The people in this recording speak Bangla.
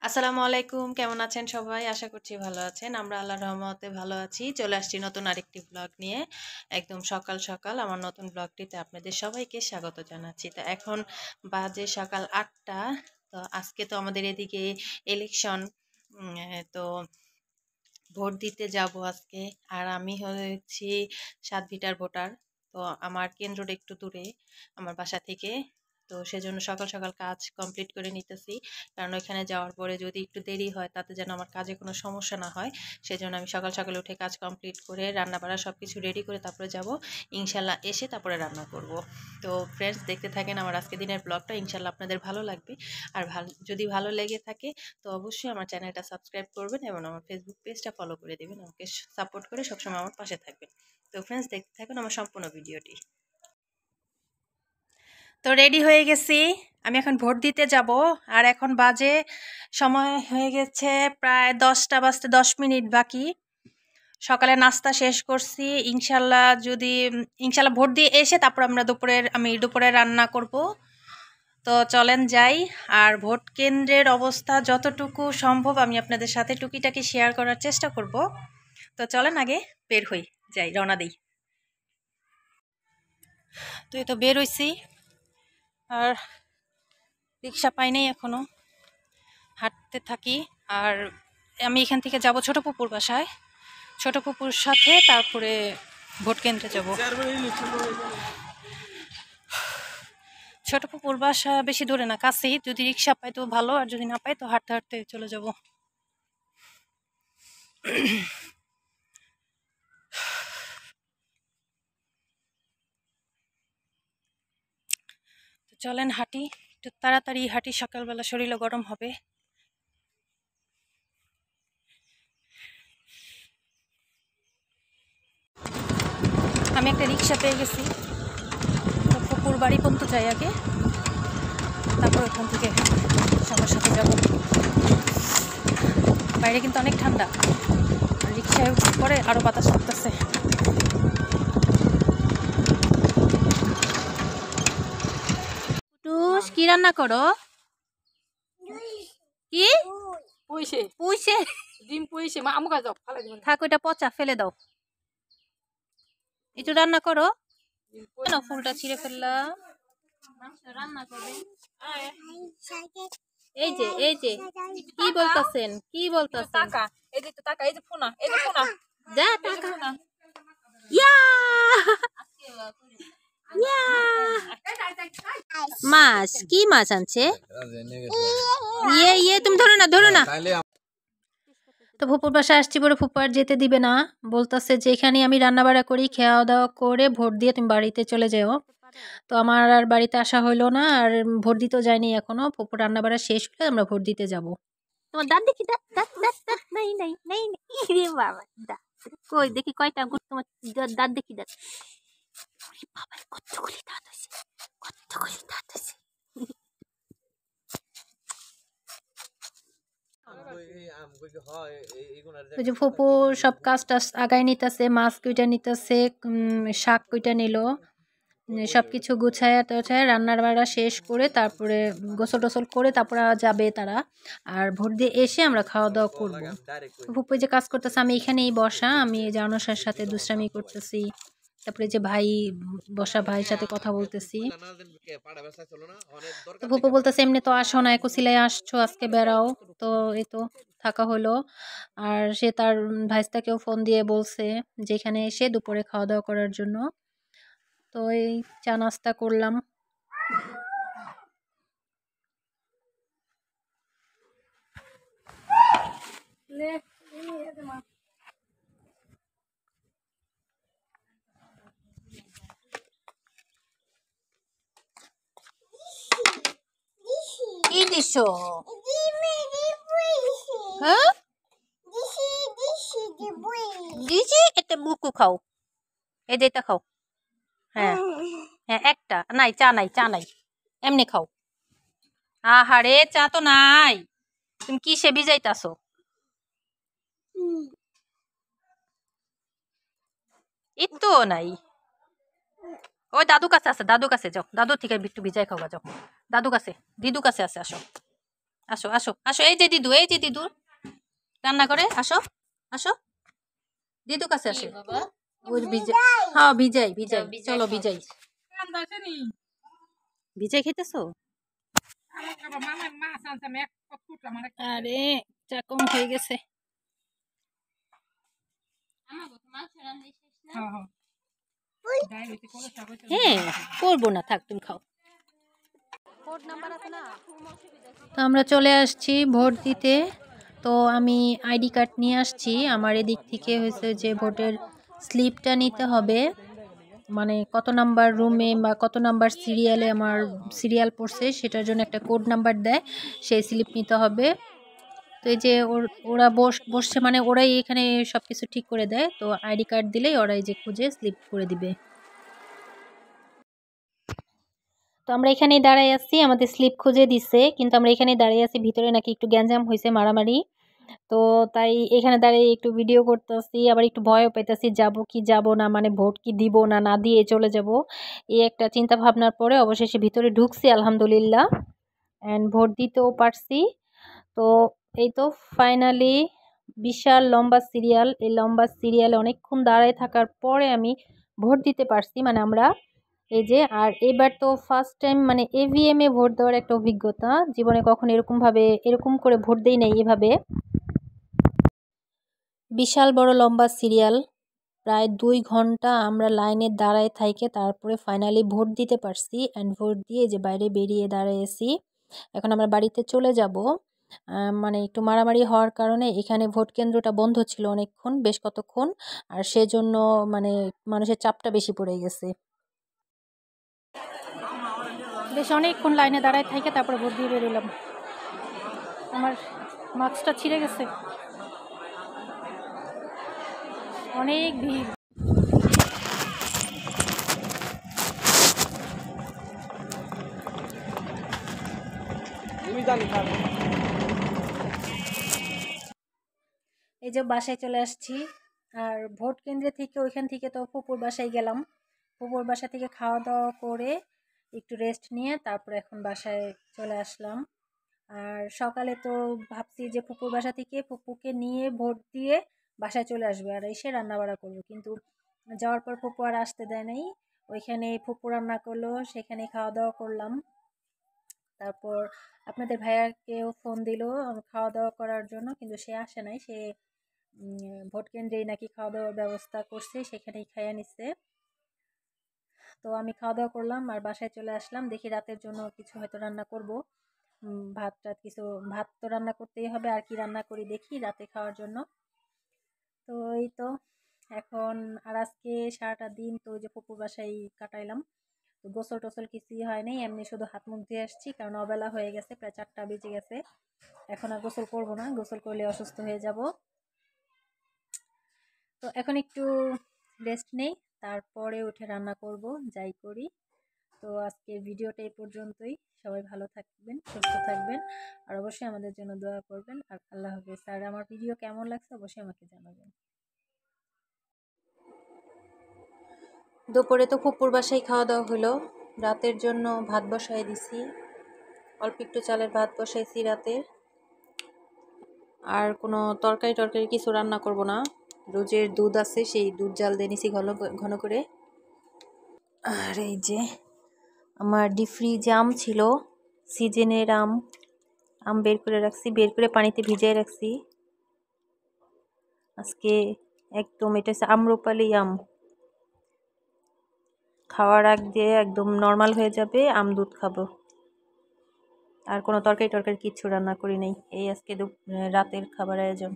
আসসালামু আলাইকুম। কেমন আছেন সবাই? আশা করছি ভালো আছেন। আমরা আল্লাহর রহমতে ভালো আছি। চলে আসছি নতুন আরেকটি ব্লগ নিয়ে। একদম সকাল, সকাল আমার নতুন ব্লগটিতে আপনাদের সবাইকে স্বাগত জানাচ্ছি। তো এখন বাজে সকাল ৮টা। তো আজকে তো আমাদের এদিকে ইলেকশন। তো ভোট দিতে যাব আজকে। আর আমি হয়েছি ৭ ভিটার ভোটার। তো আমার কেন্দ্রটা একটু দূরে আমার বাসা থেকে। তো সেজন্য সকাল সকাল কাজ কমপ্লিট করে নিতেছি। কারণ ওইখানে যাওয়ার পরে যদি একটু দেরি হয় তাতে যেন আমার কাজে কোনো সমস্যা না হয়। সেজন্য আমি সকাল সকাল উঠে কাজ কমপ্লিট করে রান্না বাড়া সব কিছু রেডি করে তারপরে যাব। ইনশাল্লাহ এসে তারপরে রান্না করব। তো ফ্রেন্ডস, দেখতে থাকেন আমার আজকে দিনের ব্লগটা। ইনশাল্লাহ আপনাদের ভালো লাগবে। আর যদি ভালো লেগে থাকে তো অবশ্যই আমার চ্যানেলটা সাবস্ক্রাইব করবেন এবং আমার ফেসবুক পেজটা ফলো করে দেবেন। আমাকে সাপোর্ট করে সবসময় আমার পাশে থাকবেন। তো ফ্রেন্ডস, দেখতে থাকুন আমার সম্পূর্ণ ভিডিওটি। তো রেডি হয়ে গেছি। আমি এখন ভোট দিতে যাব। আর এখন বাজে সময় হয়ে গেছে প্রায় 10টা বাজতে 10 মিনিট বাকি। সকালে নাস্তা শেষ করছি। ইনশাল্লাহ ভোট দিয়ে এসে তারপর আমি দুপুরে রান্না করব। তো চলেন যাই। আর ভোট কেন্দ্রের অবস্থা যতটুকু সম্ভব আমি আপনাদের সাথে টুকিটাকি শেয়ার করার চেষ্টা করব। তো চলেন আগে বের হই, যাই, রওনা দিই। তো এই তো বের হইছি। আর রিক্সা পাই নাই এখনো, হাঁটতে থাকি। আর আমি এখান থেকে যাব ছোট পুকুর বাসায়। ছোট পুকুর সাথে তারপরে ভোট কেন্দ্রে যাব। ছোট পুকুর বাসা বেশি দূরে না, কাছেই। যদি রিক্সা পাই তো ভালো, আর যদি না পাই তো হাঁটতে হাঁটতে চলে যাব। তো চলেন হাঁটি, একটু তাড়াতাড়ি হাঁটি, সকালবেলা শরীরও গরম হবে। আমি একটা রিক্সা পেয়ে গেছি। তো পুকুর বাড়ি পর্যন্ত যাই আগে, তারপর ওখান থেকে সবার সাথে যাব। বাইরে কিন্তু অনেক ঠান্ডা, আর রিক্সায় উঠে পরে আরও বাতাস লাগতেছে। টুস, কি রান্না করো? কি পুইছে পুইছে? ডিম পুইছে মা আমুকা যাও ফালাই দিবেন থাক, ওইটা পচা, ফেলে দাও। একটু রান্না করো। কেন ফুলটা ছিঁড়ে ফেললাম? রান্না করবে। এই যে কি বলতাছেন, কি বলতাছেন? টাকা এই যে টাকা, এই যে ফোনা, এই যে ফোনা, যা এই যে টাকা। ফোনা। ইয়া ইয়া মাছ, কি মাছ আনছে? তুমি ধরো না, ধরো না। তো ফুপুর বাসায় আসছি বলে ফুপু আর যেতে দিবে না। বলতেছে যে এখানে আমি রান্না বাড়া করি, খাওয়া দাওয়া করে ভোট দিয়ে তুমি বাড়িতে চলে যাও। তো আমার আর বাড়িতে আসা হইলো না, আর ভোট দিতেও যায়নি এখনো। ফুপু রান্না বাড়া শেষ হলে আমরা ভোট দিতে যাব। তোমার দাঁত দেখি, দাঁত দাঁত দাঁত দাঁত নাই নাই নাই নাই। রে বাবা, দাঁত কই দেখি, কয়টা তোমার দাঁত দেখি, দাঁত। ওরে বাবা, কতগুলি দাঁত হয়েছে, কতগুলি দাঁত হয়েছে। ওই যে ফুপু সব কাজ টাজ আগায় নিতেছে, মাছ কুইটা নিতেছে, শাক কুইটা নিল। সবকিছু গুছায় টুছায় রান্নার বাড়া শেষ করে তারপরে গোসল টোসল করে তারপরে যাবে তারা। আর ভোট দিয়ে এসে আমরা খাওয়া দাওয়া করবো। ফুপু যে কাজ করতেছে, আমি এখানেই বসা, আমি এই যে আনুষার সাথে দুষ্টামি করতেছি। তারপরে যে ভাই বসা, ভাইয়ের সাথে কথা বলতেছি। তো ফুপু বলতেছে এমনি তো আসো না, একসিলাই আসছো, আজকে বেড়াও। তো এই তো থাকা হলো। আর সে তার ভাইস্তাকেও ফোন দিয়ে বলছে যে এখানে এসে দুপুরে খাওয়া দাওয়া করার জন্য। তো এই চা নাস্তা করলাম। কি দিছো? হ্যাঁ দিছি, এটা বুকু খাও, এই যে এটা খাও। হ্যাঁ হ্যাঁ, একটা নাই, চা নাই, চা নাই, এমনি খাও। আহারে, চা তো নাই, তুমি কিসে ভিজাইতাছো? একটু নাই। ওই দাদু কাছে আছে, দাদু কাছে যাও, দাদু থেকে একটু ভিজাই খাওয়া যাও। দাদু কাছে, দিদু কাছে আছে, আসো। আসো আসো আসো, এই যে দিদু রান্না করে, আসো আসো, দিদু কাছে আসো। ওই ভিজে, হ্যাঁ ভিজাই ভিজাই, চলো ভিজাই। ঠান্ডা আছে নি ভিজাই খেতেছো? আমার বাবা মামা মাছ আনছে আমি এক কপ ফুটলাম আর আরে চা কম হয়ে গেছে। হ্যাঁ হ্যাঁ ডাই হইতে করে শাক হইতে হ্যাঁ করবো না, থাক তুমি খাও। তো আমরা চলে আসছি ভোট দিতে। তো আমি আইডি কার্ড নিয়ে আসছি। আমার এদিক থেকে হয়েছে যে ভোটের স্লিপটা নিতে হবে, মানে কত নাম্বার রুমে বা কত নাম্বার সিরিয়ালে আমার সিরিয়াল পড়ছে সেটার জন্য একটা কোড নাম্বার দেয়, সেই স্লিপ নিতে হবে। তো এই যে ওরা বসছে, মানে ওরাই এখানে সব কিছু ঠিক করে দেয়। তো আইডি কার্ড দিলেই ওরাই যে খুঁজে স্লিপ করে দিবে। তো আমরা এখানেই দাঁড়াই আছি, আমাদের স্লিপ খুঁজে দিচ্ছে, কিন্তু আমরা এখানেই দাঁড়িয়ে আছি, ভিতরে নাকি একটু গ্যাঞ্জাম হয়েছে, মারামারি। তো তাই এখানে দাঁড়িয়ে একটু ভিডিও করতেছি, আবার একটু ভয়ও পাইতেছি, যাব কি যাব না, মানে ভোট কি দিব না, না দিয়ে চলে যাব, এই একটা চিন্তা ভাবনার পরে অবশেষে ভিতরে ঢুকছি আলহামদুলিল্লাহ, অ্যান্ড ভোট দিতেও পারছি। তো এই তো ফাইনালি বিশাল লম্বা সিরিয়াল, এই লম্বা সিরিয়ালে অনেকক্ষণ দাঁড়ায় থাকার পরে আমি ভোট দিতে পারছি, মানে আমরা এই যে। আর এবার তো ফার্স্ট টাইম মানে এভিএম এ ভোট দেওয়ার একটা অভিজ্ঞতা, জীবনে কখনো এরকম করে ভোট দেই নাই এভাবে। বিশাল বড় লম্বা সিরিয়াল, প্রায় 2 ঘন্টা আমরা লাইনে দাঁড়ায় থাইকে তারপরে ফাইনালি ভোট দিতে পারছি, অ্যান্ড ভোট দিয়ে যে বাইরে বেরিয়ে দাঁড়িয়েছি। এখন আমরা বাড়িতে চলে যাব। মানে একটু মারামারি হওয়ার কারণে এখানে ভোট কেন্দ্রটা বন্ধ ছিল অনেকক্ষণ, বেশ কতক্ষণ, আর সেজন্য মানে মানুষের চাপটা বেশি পড়ে গেছে। বেশ অনেকক্ষণ লাইনে দাঁড়ায় থেকে তারপরে ভোট দিয়ে বেরোলাম। আমার মাস্কটা ছিঁড়ে গেছে, অনেক ভিড়। এই যে বাসায় চলে আসছি, আর ভোট কেন্দ্রে থেকে ওইখান থেকে তো ফুপুর বাসায় গেলাম। ফুপুর বাসা থেকে খাওয়া দাওয়া করে একটু রেস্ট নিয়ে তারপরে এখন বাসায় চলে আসলাম। আর সকালে তো ভাবছি যে ফুপুর বাসা থেকে ফুপুকে নিয়ে ভোট দিয়ে বাসায় চলে আসবে আর এসে রান্না বাড়া করবো, কিন্তু যাওয়ার পর ফুপু আর আসতে দেয় নাই। ওইখানে ফুপু রান্না করলো, সেখানে খাওয়া দাওয়া করলাম। তারপর আপনাদের ভাইয়াকেও ফোন দিল খাওয়া দাওয়া করার জন্য, কিন্তু সে আসে নাই। সে ভোট কেন্দ্রেই নাকি খাওয়া দাওয়ার ব্যবস্থা করছে, সেখানেই খাইয়া নিচ্ছে। তো আমি খাওয়া দাওয়া করলাম আর বাসায় চলে আসলাম। দেখি রাতের জন্য কিছু হয়তো রান্না করব, ভাত তো রান্না করতেই হবে, আর কি রান্না করি দেখি রাতে খাওয়ার জন্য। তো এই তো এখন আর আজকে সারাটা দিন তো ওই যে ফুপুর বাসায় কাটাইলাম। তো গোসল টোসল কিছুই হয়নি, এমনি শুধু হাত মুখ ধুয়ে আসছি, কারণ অবেলা হয়ে গেছে, প্রায় 4টা বেজে গেছে। এখন আর গোসল করবো না, গোসল করলে অসুস্থ হয়ে যাব। তো এখন একটু রেস্ট নেই, তারপরে উঠে রান্না করব, যাই করি। তো আজকের ভিডিওটা এই পর্যন্তই। সবাই ভালো থাকবেন, সুস্থ থাকবেন, আর অবশ্যই আমাদের জন্য দোয়া করবেন। আর আল্লাহ হাফেজ। আর আমার ভিডিও কেমন লাগছে অবশ্যই আমাকে জানাবেন। দুপুরে তো ফুপুর বাসায় খাওয়া দাওয়া হলো, রাতের জন্য ভাত বসাই দিছি, অল্প একটু চালের ভাত বসাইছি রাতের। আর কোনো তরকারি কিছু রান্না করব না, রোজের দুধ আছে, সেই দুধ জাল দিয়ে নিছি ঘন ঘন করে। আর এই যে আমার ডিপ ফ্রিজে আম ছিল, সিজনের আম বের করে রাখছি, বের করে পানিতে ভিজিয়ে রাখছি। আজকে একদম এটা হচ্ছে আম্রপালি আম, খাওয়ার আগ দিয়ে একদম নর্মাল হয়ে যাবে, আম দুধ খাবো। আর কোনো তরকারি কিচ্ছু রান্না করি নাই। এই আজকে রাতের খাবার আয়োজন।